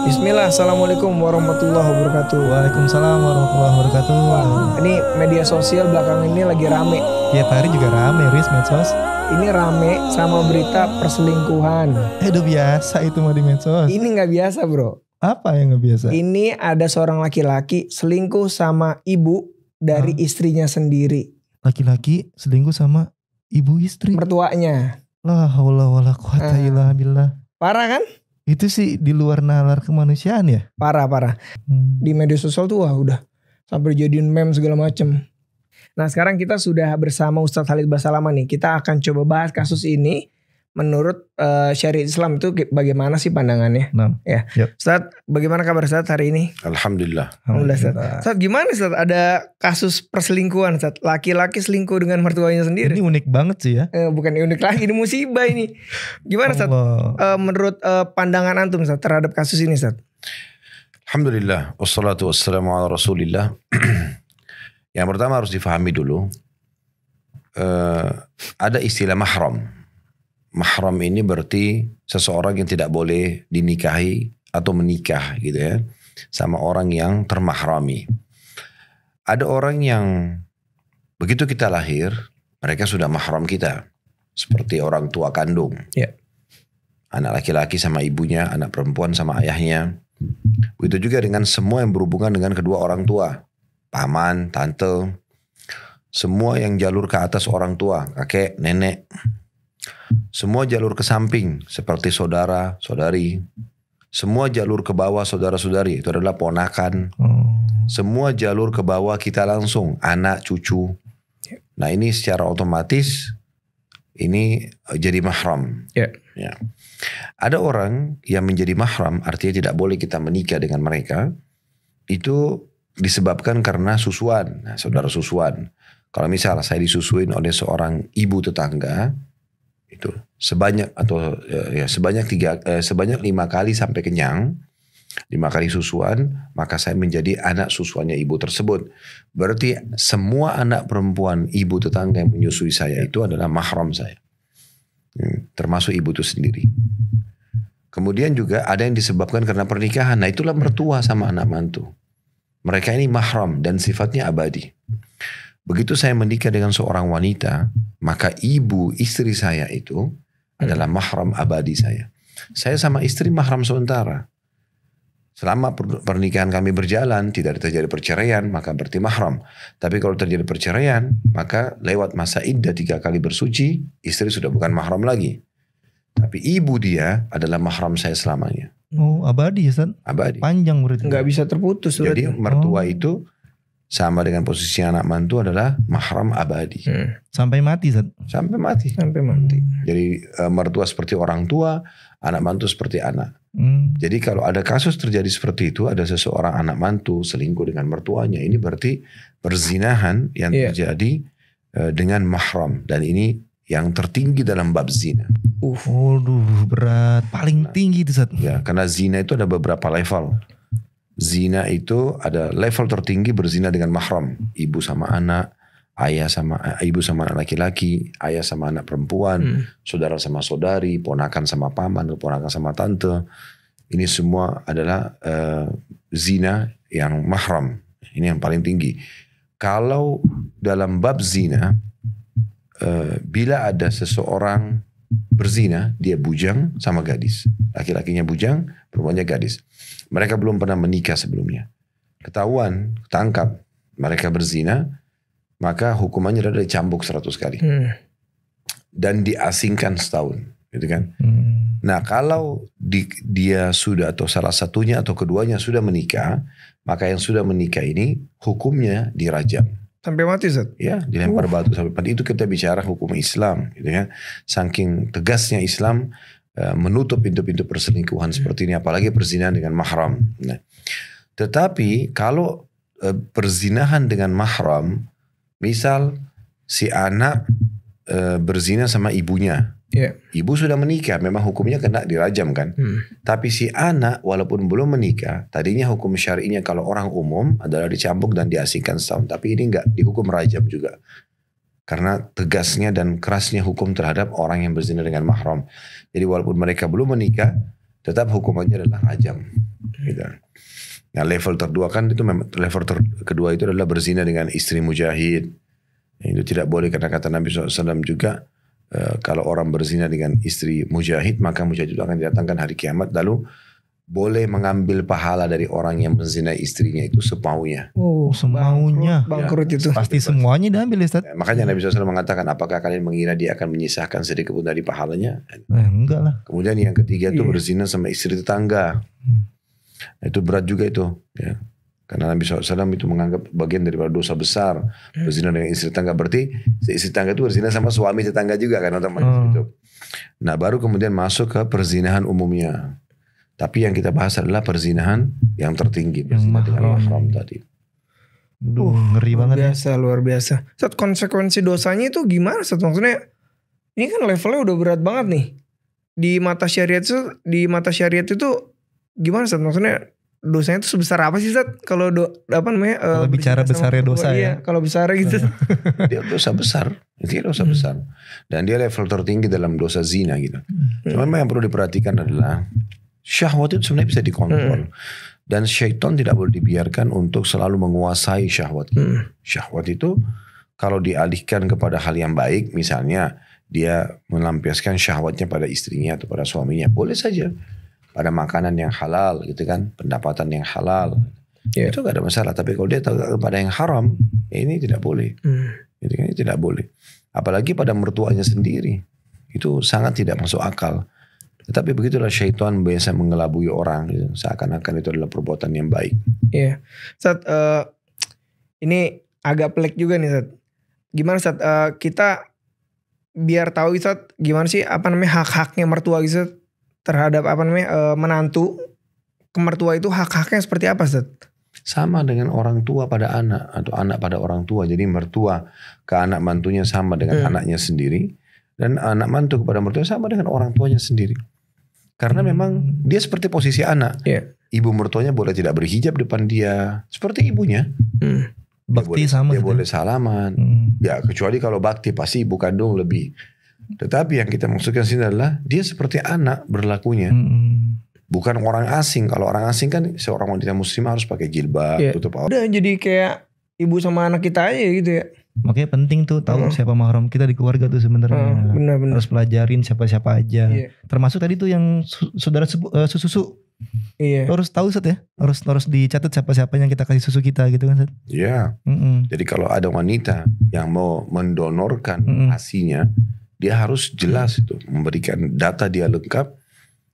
Bismillah, Assalamualaikum warahmatullahi wabarakatuh. Waalaikumsalam warahmatullahi wabarakatuh. Ini media sosial belakangan ini lagi rame. Tiap hari juga rame, Riz, medsos. Ini rame sama berita perselingkuhan. Udah biasa itu mah di medsos. Ini nggak biasa bro. Apa yang nggak biasa? Ini ada seorang laki-laki selingkuh sama ibu dari istrinya sendiri. Laki-laki selingkuh sama ibu istri. Mertuanya. La haula wala quwata illa billah. Parah kan? Itu sih di luar nalar kemanusiaan ya? Parah. Di media sosial tuh wah udah sampai jadiin meme segala macem. Nah sekarang kita sudah bersama Ustadz Khalid Basalamah nih. Kita akan coba bahas kasus ini. Menurut syariat Islam itu bagaimana sih pandangannya? Ya. Yep. Ustadz, bagaimana kabar Ustadz hari ini? Alhamdulillah. Ustadz. Ustadz gimana Ustadz? Ada kasus perselingkuhan Ustadz. Laki-laki selingkuh dengan mertuanya sendiri. Ini unik banget sih ya. Bukan unik lagi, ini musibah ini. Gimana Ustadz? Menurut pandangan antum Ustadz terhadap kasus ini Ustadz? Alhamdulillah. Wassalatu wassalamu ala rasulillah. Yang pertama harus difahami dulu. Ada istilah mahram. Mahram ini berarti seseorang yang tidak boleh dinikahi atau menikah gitu ya. Sama orang yang termahrami. Ada orang yang begitu kita lahir, mereka sudah mahram kita. Seperti orang tua kandung. Ya. Anak laki-laki sama ibunya, anak perempuan sama ayahnya. Begitu juga dengan semua yang berhubungan dengan kedua orang tua. Paman, tante. Semua yang jalur ke atas orang tua, kakek, nenek. Semua jalur ke samping seperti saudara, saudari. Semua jalur ke bawah saudara-saudari itu adalah ponakan. Semua jalur ke bawah kita langsung anak, cucu. Nah ini secara otomatis ini jadi mahram. Ya. Ada orang yang menjadi mahram artinya tidak boleh kita menikah dengan mereka. Itu disebabkan karena susuan. Nah, saudara susuan. Kalau misalnya saya disusuin oleh seorang ibu tetangga. Itu sebanyak atau sebanyak 5 kali sampai kenyang, 5 kali susuan, maka saya menjadi anak susuannya ibu tersebut. Berarti semua anak perempuan ibu tetangga yang menyusui saya itu adalah mahram saya, termasuk ibu itu sendiri. Kemudian juga ada yang disebabkan karena pernikahan. Nah itulah mertua sama anak mantu. Mereka ini mahram dan sifatnya abadi. Begitu saya menikah dengan seorang wanita, maka ibu istri saya itu adalah mahram abadi saya. Saya sama istri mahram sementara. Selama pernikahan kami berjalan, tidak terjadi perceraian, maka berarti mahram. Tapi kalau terjadi perceraian, maka lewat masa iddah 3 kali bersuci, istri sudah bukan mahram lagi. Tapi ibu dia adalah mahram saya selamanya. Oh abadi ya Ustaz? Abadi. Panjang berarti. Nggak bisa terputus. Jadi mertua itu sama dengan posisi anak mantu adalah mahram abadi. Sampai mati Ustaz? Sampai mati. Jadi mertua seperti orang tua, anak mantu seperti anak. Jadi kalau ada kasus terjadi seperti itu, ada seseorang anak mantu selingkuh dengan mertuanya, ini berarti perzinahan yang terjadi dengan mahram. Dan ini yang tertinggi dalam bab zina. Berat. Paling tinggi itu Ustaz. Ya, karena zina itu ada beberapa level. Zina itu ada level tertinggi berzina dengan mahram. Ibu sama anak, ibu sama anak laki-laki, ayah sama anak perempuan, saudara sama saudari, ponakan sama paman, ponakan sama tante. Ini semua adalah zina yang mahram. Ini yang paling tinggi. Kalau dalam bab zina, bila ada seseorang berzina, dia bujang sama gadis. Laki-lakinya bujang, perempuannya gadis. Mereka belum pernah menikah sebelumnya. Ketahuan, tangkap mereka berzina, maka hukumannya adalah dicambuk 100 kali. Dan diasingkan setahun. Gitu kan? Nah kalau dia sudah atau salah satunya atau keduanya sudah menikah, maka yang sudah menikah ini hukumnya dirajam. Sampai mati Ustaz? Ya, dilempar batu sampai mati. Itu kita bicara hukum Islam. Gitu kan? Saking tegasnya Islam menutup pintu-pintu perselingkuhan seperti ini, apalagi perzinahan dengan mahram. Nah, tetapi kalau perzinahan dengan mahram, misal si anak berzina sama ibunya, ibu sudah menikah, memang hukumnya kena dirajam kan. Tapi si anak walaupun belum menikah, tadinya hukum syar'inya kalau orang umum adalah dicambuk dan diasingkan setahun, tapi ini enggak, dihukum rajam juga. Karena tegasnya dan kerasnya hukum terhadap orang yang berzina dengan mahram. Jadi walaupun mereka belum menikah, tetap hukumannya adalah rajam. Gitu. Nah level kedua kan itu kedua itu adalah berzina dengan istri mujahid. Itu tidak boleh karena kata Nabi SAW juga kalau orang berzina dengan istri mujahid maka mujahid itu akan didatangkan hari kiamat lalu boleh mengambil pahala dari orang yang menzinai istrinya itu semaunya. Oh, semaunya. Bangkrut itu. Pasti semuanya diambil Ustaz. Makanya Nabi SAW mengatakan apakah kalian mengira dia akan menyisahkan sedikit pun dari pahalanya? Enggak lah. Kemudian yang ketiga itu berzina sama istri tetangga. Itu berat juga itu. Ya. Karena Nabi SAW itu menganggap bagian daripada dosa besar. Berzina dengan istri tetangga. Berarti istri tetangga itu berzina sama suami tetangga juga kan otomatis itu. Nah baru kemudian masuk ke perzinahan umumnya. Tapi yang kita bahas adalah perzinahan yang tertinggi. Berzina dengan mahram tadi. Ngeri banget ya. Luar biasa. Saat konsekuensi dosanya itu gimana? Saat maksudnya ini kan levelnya udah berat banget nih. Di mata syariat itu gimana Saat? Maksudnya dosanya itu sebesar apa sih Saat? Kalau kalau bicara besarnya dosa ya. Kalau besar gitu. Dia dosa besar. Itu dosa besar. Dan dia level tertinggi dalam dosa zina gitu. Cuma yang perlu diperhatikan adalah syahwat itu sebenarnya bisa dikontrol. Dan syaitan tidak boleh dibiarkan untuk selalu menguasai syahwat. Syahwat itu kalau dialihkan kepada hal yang baik, misalnya dia melampiaskan syahwatnya pada istrinya atau pada suaminya, boleh saja. Pada makanan yang halal gitu kan, pendapatan yang halal. Itu gak ada masalah. Tapi kalau dia tahu pada yang haram, ini tidak boleh. Gitu kan, ini tidak boleh. Apalagi pada mertuanya sendiri. Itu sangat tidak masuk akal. Tetapi begitulah syaitan biasa mengelabui orang gitu. Seakan-akan itu adalah perbuatan yang baik. Iya. Saat ini agak pelik juga nih Saat. Gimana Saat kita biar tahu Saat gimana sih hak-haknya mertua gitu terhadap menantu ke mertua itu hak-haknya seperti apa Saat? Sama dengan orang tua pada anak atau anak pada orang tua. Jadi mertua ke anak mantunya sama dengan anaknya sendiri. Dan anak mantu kepada mertua sama dengan orang tuanya sendiri. Karena memang dia seperti posisi anak. Ibu mertuanya boleh tidak berhijab depan dia. Seperti ibunya. Bakti dia boleh salaman. Ya kecuali kalau bakti pasti ibu kandung lebih. Tetapi yang kita maksudkan sini adalah dia seperti anak berlakunya. Bukan orang asing. Kalau orang asing kan seorang wanita muslimah harus pakai jilbab. Tutup aurat. Udah jadi kayak ibu sama anak kita aja gitu ya. Makanya penting tuh tahu siapa mahram kita di keluarga tuh sebenarnya. Benar-benar. Harus pelajarin siapa-siapa aja. Termasuk tadi tuh yang saudara susu. Lo harus tahu Sat ya. Harus dicatat siapa-siapa yang kita kasih susu kita gitu kan Sat. Iya. Jadi kalau ada wanita yang mau mendonorkan ASI-nya, dia harus jelas itu memberikan data dia lengkap.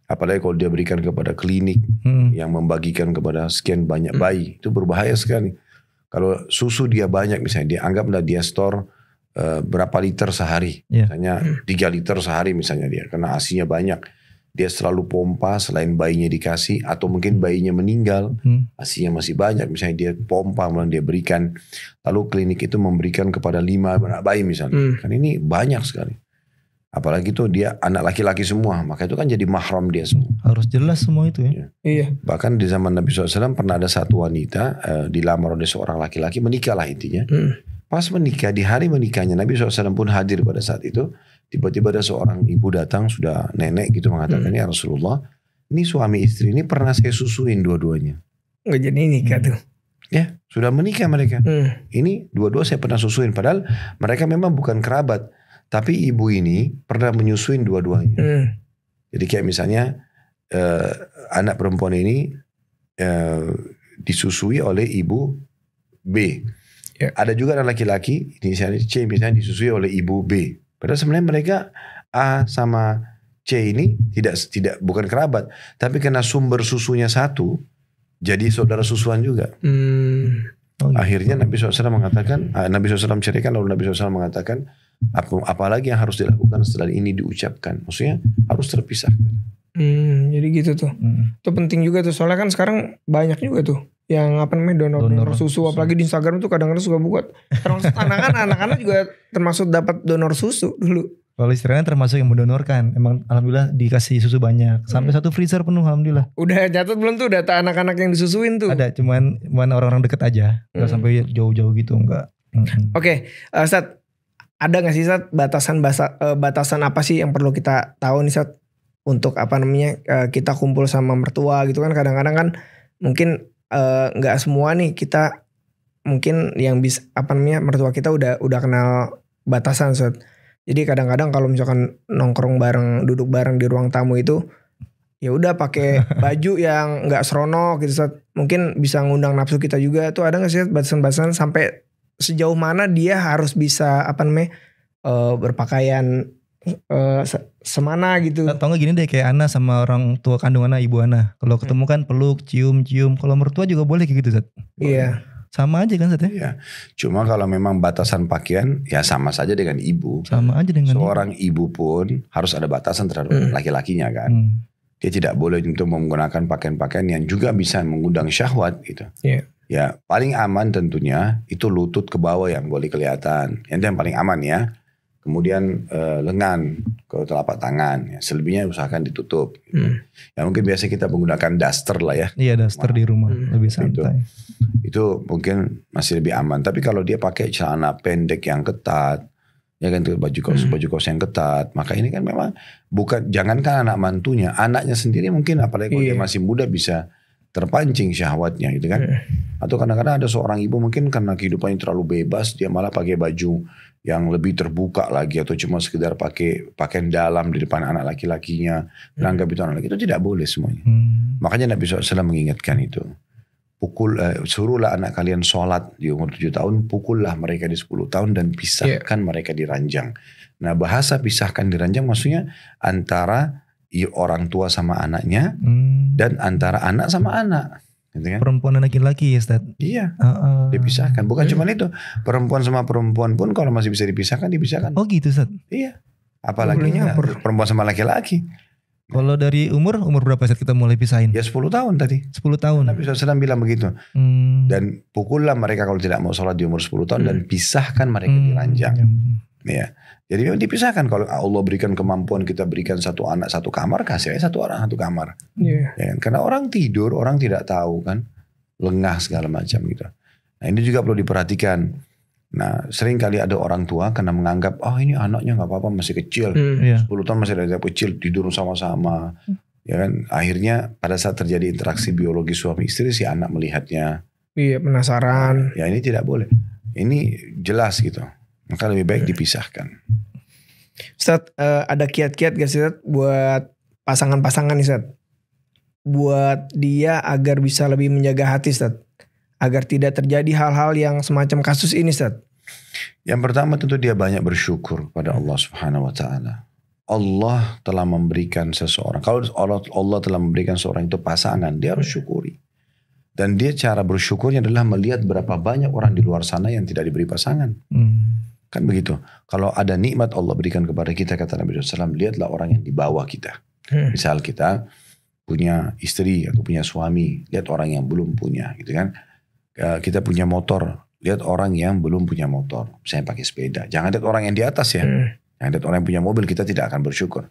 Apalagi kalau dia berikan kepada klinik yang membagikan kepada sekian banyak bayi, itu berbahaya sekali. Kalau susu dia banyak misalnya, dia anggaplah dia store berapa liter sehari. Misalnya 3 liter sehari misalnya dia. Karena ASI-nya banyak. Dia selalu pompa selain bayinya dikasih. Atau mungkin bayinya meninggal. ASI-nya masih banyak. Misalnya dia pompa, kemudian dia berikan. Lalu klinik itu memberikan kepada 5 anak bayi misalnya. Kan ini banyak sekali. Apalagi tuh dia anak laki-laki semua. Maka itu kan jadi mahram dia semua. Harus jelas semua itu ya. Iya. Bahkan di zaman Nabi SAW pernah ada satu wanita dilamar oleh seorang laki-laki. Menikahlah intinya. Pas menikah, di hari menikahnya Nabi SAW pun hadir pada saat itu. Tiba-tiba ada seorang ibu datang, sudah nenek gitu mengatakan, ya Rasulullah, ini suami istri ini pernah saya susuin dua-duanya. Nggak jadi nikah tuh. Ya, sudah menikah mereka. Ini dua-dua saya pernah susuin. Padahal mereka memang bukan kerabat. Tapi ibu ini pernah menyusuin dua-duanya. Jadi kayak misalnya anak perempuan ini disusui oleh ibu B. Ada juga anak laki-laki, misalnya C misalnya disusui oleh ibu B. Padahal sebenarnya mereka A sama C ini tidak bukan kerabat, tapi karena sumber susunya satu, jadi saudara susuan juga. Akhirnya Nabi SAW mengatakan, Nabi SAW ceritakan, lalu Nabi SAW mengatakan, apalagi yang harus dilakukan setelah ini diucapkan. Maksudnya harus terpisahkan. Jadi gitu tuh. Itu penting juga tuh. Soalnya kan sekarang banyak juga tuh yang donor susu. Apalagi di Instagram tuh kadang-kadang suka buat. Termasuk anak-anak juga termasuk dapat donor susu dulu. Kalau istilahnya termasuk yang mendonorkan. Emang alhamdulillah dikasih susu banyak. Sampai 1 freezer penuh alhamdulillah. Udah catat belum tuh data anak-anak yang disusuin tuh? Ada, cuman orang-orang deket aja. Gak sampai jauh-jauh gitu, enggak. Oke, Sat, ada gak sih Sat batasan apa sih yang perlu kita tahu nih Sat? Untuk kita kumpul sama mertua gitu kan. Kadang-kadang kan mungkin nggak semua nih kita mungkin yang bisa mertua kita udah kenal batasan Ustaz. Jadi kadang-kadang kalau misalkan nongkrong bareng, duduk bareng di ruang tamu itu ya udah pakai baju yang nggak seronok gitu Ustaz. Mungkin bisa ngundang nafsu kita juga. Tuh ada nggak sih batasan-batasan sampai sejauh mana dia harus bisa berpakaian semana gitu. Atau enggak gini deh, kayak Ana sama orang tua kandung Ana, ibu Ana. Kalau ketemu kan peluk, cium. Kalau mertua juga boleh kayak gitu Ustaz. Iya. Sama aja kan Ustaz ya? Iya. Cuma kalau memang batasan pakaian ya sama saja dengan ibu. Sama aja dengan seorang ibu pun harus ada batasan terhadap laki-lakinya kan. Dia tidak boleh untuk menggunakan pakaian-pakaian yang juga bisa mengundang syahwat gitu. Yeah. Ya paling aman tentunya itu lutut ke bawah yang boleh kelihatan. Itu yang paling aman ya. Kemudian lengan ke telapak tangan. Ya, selebihnya usahakan ditutup. Gitu. Ya mungkin biasa kita menggunakan daster lah ya. Iya, daster di rumah lebih santai. Itu mungkin masih lebih aman. Tapi kalau dia pakai celana pendek yang ketat, ya kan baju kaos yang ketat, maka ini kan memang bukan, jangankan anak mantunya, anaknya sendiri mungkin apalagi kalau dia masih muda bisa terpancing syahwatnya gitu kan. Atau kadang-kadang ada seorang ibu mungkin karena kehidupannya terlalu bebas, dia malah pakai baju yang lebih terbuka lagi atau cuma sekedar pakai pakaian dalam di depan anak laki-lakinya, menganggap itu anak laki, itu tidak boleh semuanya. Makanya Nabi SAW mengingatkan itu. Suruhlah anak kalian sholat di umur 7 tahun, pukullah mereka di 10 tahun dan pisahkan mereka di ranjang. Nah bahasa pisahkan di ranjang maksudnya antara orang tua sama anaknya dan antara anak sama anak. Gitu kan? Perempuan dan laki-laki ya Ustaz? Iya, dipisahkan. Bukan cuma itu, perempuan sama perempuan pun kalau masih bisa dipisahkan, dipisahkan. Oh gitu Ustaz? Iya, apalagi perempuan sama laki-laki. Kalau dari umur berapa Ustaz kita mulai pisahin? Ya 10 tahun tadi. 10 tahun. Nabi SAW bilang begitu. Dan pukullah mereka kalau tidak mau sholat di umur 10 tahun dan pisahkan mereka di ranjang. Ya. Jadi memang dipisahkan. Kalau Allah berikan kemampuan, kita berikan satu anak satu kamar, kasih aja satu orang satu kamar. Ya kan? Karena orang tidur, orang tidak tahu kan, lengah segala macam gitu. Nah ini juga perlu diperhatikan. Nah sering kali ada orang tua karena menganggap ini anaknya gak apa-apa masih kecil, 10 tahun masih ada kecil, tidur sama-sama. Ya kan, akhirnya pada saat terjadi interaksi biologi suami istri, si anak melihatnya. Iya, penasaran. Ya ini tidak boleh. Ini jelas gitu. Maka lebih baik dipisahkan. Ustaz, ada kiat-kiat gak sih Ustaz buat pasangan-pasangan nih Ustaz? Buat dia agar bisa lebih menjaga hati Ustaz, agar tidak terjadi hal-hal yang semacam kasus ini Ustaz. Yang pertama tentu dia banyak bersyukur pada Allah Subhanahu wa taala. Allah telah memberikan seseorang. Kalau Allah telah memberikan seorang itu pasangan, dia harus syukuri. Dan dia cara bersyukurnya adalah melihat berapa banyak orang di luar sana yang tidak diberi pasangan. Kan begitu. Kalau ada nikmat Allah berikan kepada kita, kata Nabi SAW, lihatlah orang yang di bawah kita. Misal kita punya istri atau punya suami, lihat orang yang belum punya gitu kan. Kita punya motor, lihat orang yang belum punya motor. Misalnya pakai sepeda. Jangan lihat orang yang di atas ya. Jangan lihat orang yang punya mobil, kita tidak akan bersyukur.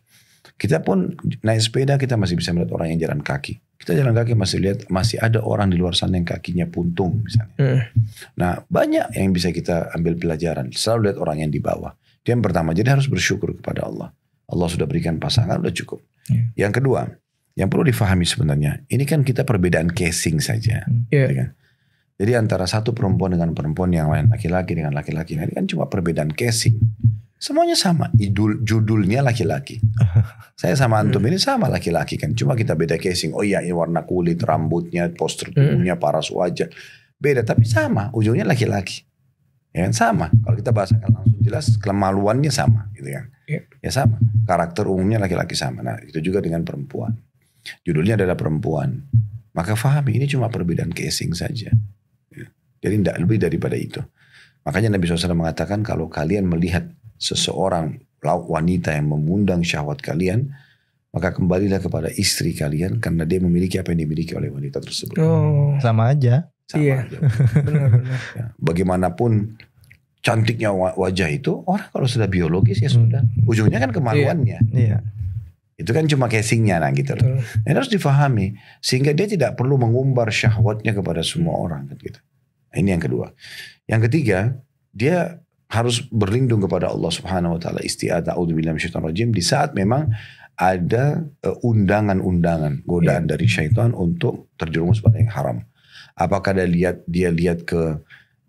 Kita pun naik sepeda, kita masih bisa melihat orang yang jalan kaki. Kita jalan kaki masih lihat, masih ada orang di luar sana yang kakinya puntung misalnya. Nah banyak yang bisa kita ambil pelajaran. Selalu lihat orang yang di bawah. Itu yang pertama. Jadi harus bersyukur kepada Allah. Allah sudah berikan pasangan, sudah cukup. Yang kedua, yang perlu difahami sebenarnya, ini kan kita perbedaan casing saja. Kan? Jadi antara satu perempuan dengan perempuan yang lain, laki-laki dengan laki-laki, ini kan cuma perbedaan casing. Semuanya sama, judulnya laki-laki. Saya sama antum ini sama laki-laki kan, cuma kita beda casing. Oh iya, ini warna kulit, rambutnya, postur tubuhnya, paras wajah, beda tapi sama, ujungnya laki-laki. Ya kan sama. Kalau kita bahasakan langsung jelas, kemaluannya sama, gitu kan. Ya sama. Karakter umumnya laki-laki sama. Nah itu juga dengan perempuan. Judulnya adalah perempuan. Maka fahami ini cuma perbedaan casing saja. Jadi tidak lebih daripada itu. Makanya Nabi SAW mengatakan kalau kalian melihat seseorang wanita yang mengundang syahwat kalian, maka kembalilah kepada istri kalian karena dia memiliki apa yang dimiliki oleh wanita tersebut. Sama aja. Sama aja. Benar-benar. Ya, bagaimanapun cantiknya wajah itu, orang kalau sudah biologis ya sudah. Ujungnya kan kemaluannya. Itu kan cuma casingnya nah gitu loh. Ini harus difahami sehingga dia tidak perlu mengumbar syahwatnya kepada semua orang gitu. Nah, ini yang kedua. Yang ketiga, dia harus berlindung kepada Allah Subhanahu wa taala, isti'adzah a'udzubillahi minasyaitonir rajim di saat memang ada undangan-undangan godaan dari syaitan untuk terjerumus pada yang haram. Apakah dia lihat ke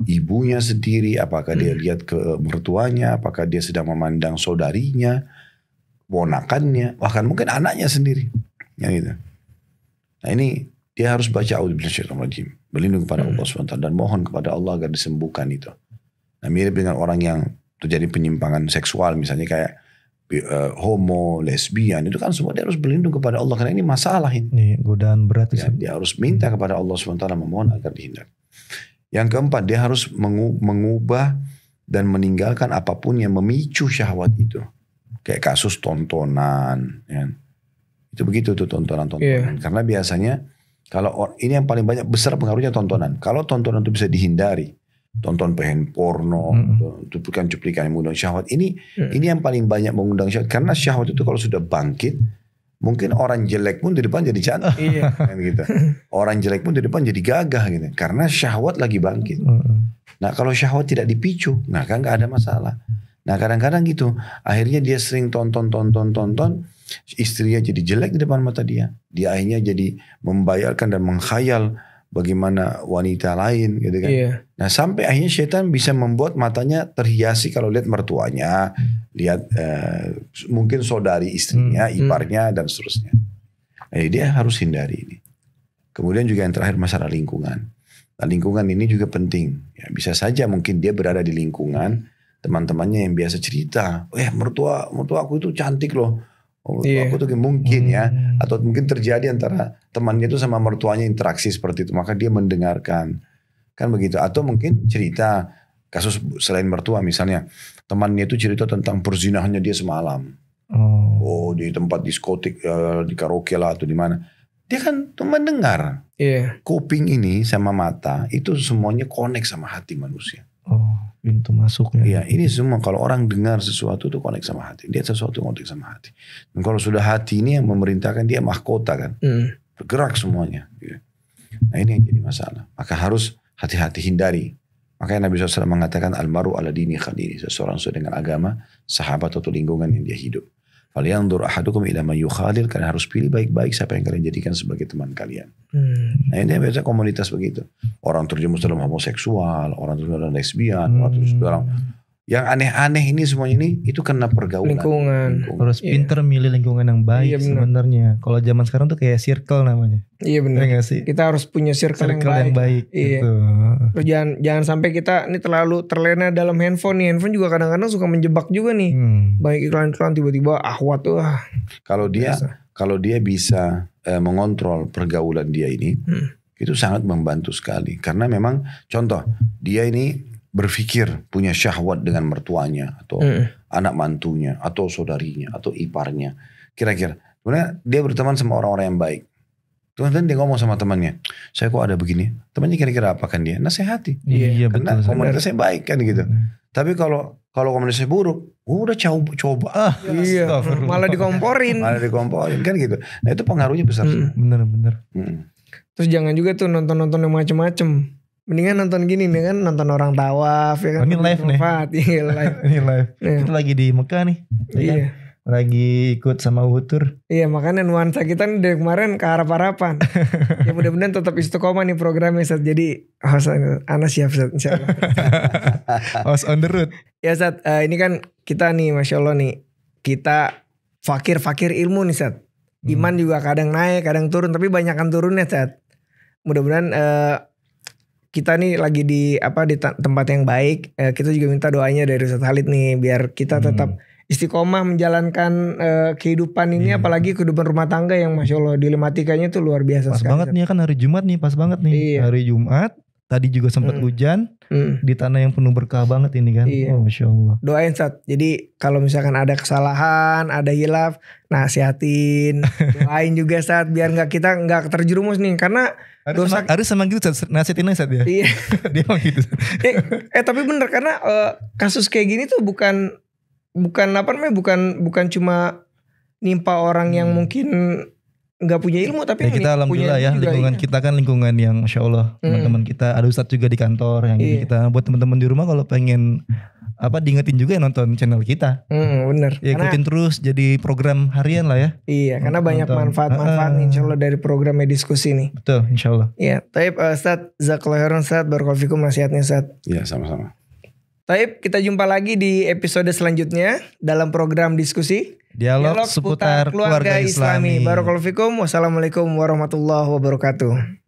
ibunya sendiri, apakah dia lihat ke mertuanya, apakah dia sedang memandang saudarinya, ponakannya, bahkan mungkin anaknya sendiri. Ya gitu. Nah ini dia harus baca A'udzubillahiminasyaitonirrajim, berlindung kepada Allah SWT dan mohon kepada Allah agar disembuhkan itu. Nah mirip dengan orang yang terjadi penyimpangan seksual misalnya kayak homo, lesbian, itu kan semua dia harus berlindung kepada Allah karena ini masalah ini. Godaan berat ya, dia harus minta kepada Allah SWT memohon agar dihindari. Yang keempat, dia harus mengubah dan meninggalkan apapun yang memicu syahwat itu. Kayak kasus tontonan, ya. Itu begitu tuh tontonan-tontonan. Karena biasanya kalau ini yang paling banyak besar pengaruhnya tontonan. Kalau tontonan itu bisa dihindari, tonton pengen porno, cuplikan-cuplikan yang mengundang syahwat. Ini yang paling banyak mengundang syahwat. Karena syahwat itu kalau sudah bangkit, mungkin orang jelek pun di depan jadi cantik. Kan gitu. Orang jelek pun di depan jadi gagah gitu. Karena syahwat lagi bangkit. Nah kalau syahwat tidak dipicu, nah kan gak ada masalah. Nah kadang-kadang gitu, akhirnya dia sering tonton, istrinya jadi jelek di depan mata dia. Dia akhirnya jadi membayarkan dan menghayal bagaimana wanita lain gitu kan. Nah sampai akhirnya syaitan bisa membuat matanya terhiasi kalau lihat mertuanya, lihat mungkin saudari istrinya, iparnya dan seterusnya. Dia harus hindari ini. Kemudian juga yang terakhir masalah lingkungan. Nah, lingkungan ini juga penting. Ya, bisa saja mungkin dia berada di lingkungan teman-temannya yang biasa cerita, mertua aku itu cantik loh. Aku tuh mungkin ya, atau mungkin terjadi antara temannya itu sama mertuanya interaksi seperti itu, maka dia mendengarkan, kan begitu. Atau mungkin cerita kasus selain mertua misalnya, temannya itu cerita tentang perzinahannya dia semalam, di tempat diskotik, di karaoke lah atau di mana. Dia kan tuh mendengar. Kuping ini sama mata itu semuanya connect sama hati manusia. Pintu masuknya. Iya, ini semua kalau orang dengar sesuatu itu connect sama hati. Dia sesuatu connect sama hati. Dan kalau sudah hati ini yang memerintahkan dia mahkota kan. Bergerak semuanya. Nah ini yang jadi masalah. Maka harus hati-hati hindari. Makanya Nabi SAW mengatakan almaru ala dini khalili. Seseorang sesuai dengan agama, sahabat atau lingkungan yang dia hidup. Falyanzur ahadukum ila man yukhalil, karena harus pilih baik-baik siapa yang kalian jadikan sebagai teman kalian. Nah ini biasa komunitas begitu. Orang terjerumus dalam homoseksual, orang terjerumus dalam lesbian, orang terjerumus dalam yang aneh-aneh ini semuanya ini itu karena pergaulan. Lingkungan. Harus pinter milih lingkungan yang baik sebenarnya. Kalau zaman sekarang tuh kayak circle namanya. Iya benar. Kita harus punya circle yang baik. Iya. Gitu. Terus jangan sampai kita ini terlalu terlena dalam handphone nih. Handphone juga kadang-kadang suka menjebak juga nih. Banyak iklan-iklan tiba-tiba ahwat tuh. Kalau dia bisa mengontrol pergaulan dia ini, itu sangat membantu sekali. Karena memang contoh dia ini berpikir punya syahwat dengan mertuanya atau anak mantunya atau saudarinya atau iparnya. Kira-kira sebenarnya dia berteman sama orang-orang yang baik. Kemudian dia ngomong sama temannya, saya kok ada begini. Temannya kira-kira apa kan dia? Nasihati. Iya, karena betul, komunitasnya baik kan gitu. Tapi kalau komunitasnya buruk, udah coba. Iya, malah dikomporin kan gitu. Nah itu pengaruhnya besar. Bener. Terus jangan juga tuh nonton yang macem-macem. Mendingan nonton gini nih kan, nonton orang tawaf ya kan. Ini live nih. Iya live. Ini live. Kita lagi di Mekah nih. Iya. Kan? Lagi ikut sama Wutur. Iya makanya nuansa kita nih dari kemarin ke harap-harapan. Ya mudah-mudahan tetap istiqomah nih programnya Sat. Jadi Ana siap Sat insyaallah. Host on the road. Ya Sat, ini kan kita nih Masya Allah nih, kita fakir ilmu nih Sat. Iman juga kadang naik kadang turun, tapi banyakan turunnya Sat. Mudah-mudahan kita nih lagi di tempat yang baik. Kita juga minta doanya dari Ustaz Khalid nih biar kita tetap istiqomah menjalankan kehidupan ini, apalagi kehidupan rumah tangga yang Masya Allah dilematikanya tuh luar biasa pas sekali. Banget nih kan hari Jumat nih, pas banget nih. Iya. Hari Jumat tadi juga sempat hujan di tanah yang penuh berkah banget ini kan. Iya. Masya Allah. Doain Sat. Jadi kalau misalkan ada kesalahan, ada hilaf, nasihatin, doain juga Sat biar kita nggak terjerumus nih karena harus sama gitu nasihatin Sat ya. Iya. Dia mah gitu. Tapi bener karena kasus kayak gini tuh bukan cuma nimpa orang yang mungkin nggak punya ilmu, tapi ya kita alhamdulillah ya lingkungan kita kan lingkungan yang Masya Allah teman-teman kita ada Ustadz juga di kantor yang kita buat teman-teman di rumah kalau pengen diingetin juga nonton channel kita. Bener. Ya, ikutin terus jadi program harian lah ya. Iya, karena banyak manfaat-manfaat insya Allah dari programnya diskusi nih. Betul, insya Allah. Iya, Taib Ustadz, Jazakallahu khairan Ustadz, barakallahu fikum nasihatnya Ustadz. Iya, sama-sama. Taib, kita jumpa lagi di episode selanjutnya dalam program diskusi Dialog seputar keluarga Islami. Barakallahu fikum. Wassalamualaikum warahmatullahi wabarakatuh.